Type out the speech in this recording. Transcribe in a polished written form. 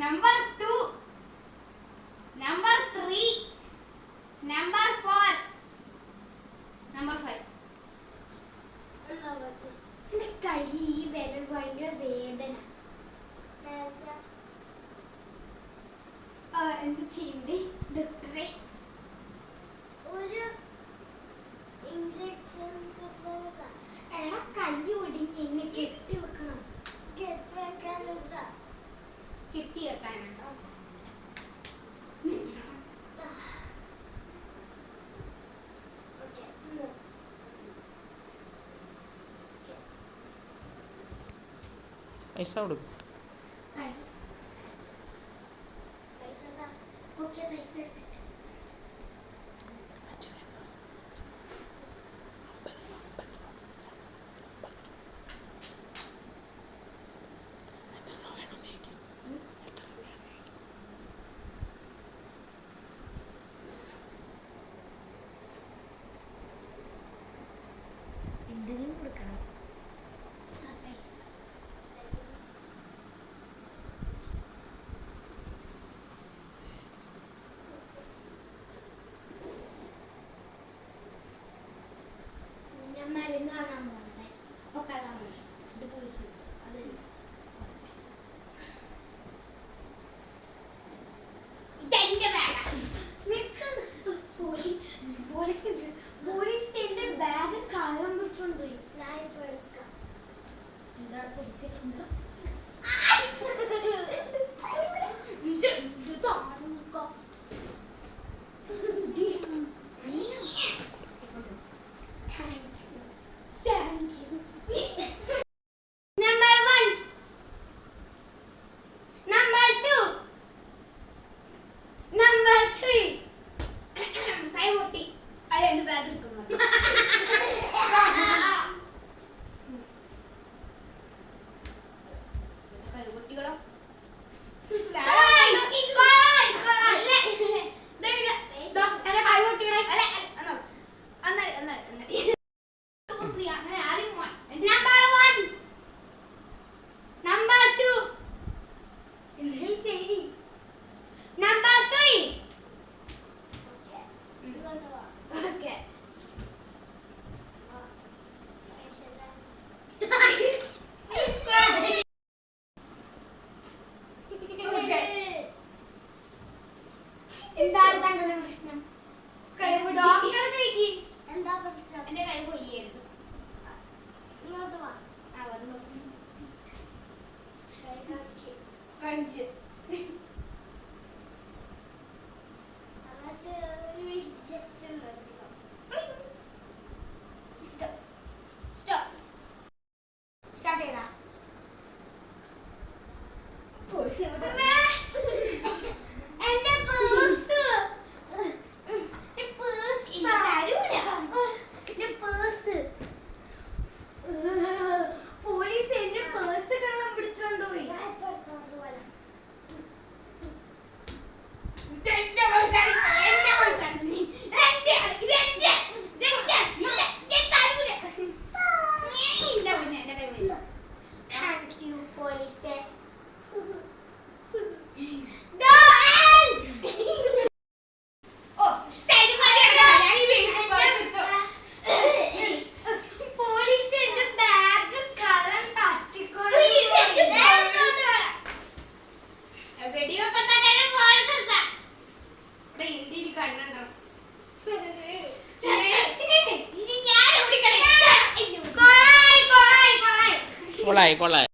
Number 2. Number 3. Number 4. Number 5. എന്റെ കൈ വിരൽ ഭയങ്കര വേദന. എന്ത് ചെയ്യണ്ടേ ഡോക്ടറെ? ഒരു ഇഞ്ചക്ഷൻ എടാ കൈ ഒടിഞ്ഞ് എന്നെ കെട്ടി വെക്കണം. കെട്ടി വെക്കാനാണ്. പൈസ കൊടുക്കും. എന്തിനും കൊടുക്കണം. ഞാൻ മരുന്ന് വാങ്ങാൻ പോകട്ടെ. അപ്പൊ കളാണ് ഇത് പോയി അത് ഇതെന്റെ ബാഗ്. പോലീസ് എന്റെ ബാഗ് കള്ളം പിടിച്ചോണ്ടുപോയി. ഞാൻ ഇപ്പൊ എടുക്കാം. എന്താണ് പിടിച്ചിട്ടുണ്ട്? Number 1. Number 2. Number 3. കൈ പൊട്ടി. അല്ല എന്റെ ബാഗ് എടുക്കുന്നു. കൈ പൊട്ടികളോ? Number 2. Number 3. Okay. എന്താണ് കണ്ടത് പ്രശ്നം? ഡോക്ടറെ ചോദിക്കി. എന്താ പ്രശ്നം? എന്റെ കൈ പൊള്ളിയായിരുന്നു. ഇങ്ങോട്ട് വാ. കാണിച്ച്. എന്നിട്ട് ഒരു ഇഞ്ചക്ഷൻ എടുക്കണം. Stop. Start ചെയ്യടാ. പോലീസ് ഇങ്ങോട്ട്. എന്റെ പേഴ്സ് ഇല്ല, തരൂല. എന്റെ പേഴ്സ് പോലീസ് എന്റെ പേഴ്സ് കള്ളം പിടിച്ചോണ്ടുപോയി. ഇതെന്റെ പേഴ്സാണ്. എന്റെ പേഴ്സാണ്. ഇതെന്റെ. ഇല്ല, പിന്നെ എന്റെ കൈ പോയി. താങ്ക് യു പോലീസേ. പോലീസ് എന്റെ ബാഗ് കള്ളം തട്ടിക്കൊണ്ട് വെടിവെക്കാൻ തന്നെ പോലെ നിർത്താം. ഇവിടെ ഇന്ത്യയിൽ കണ്ണുണ്ടോ? ഇനി ഞാൻ ഓടിക്കളയും. കൊള്ളായി കൊള്ളായി.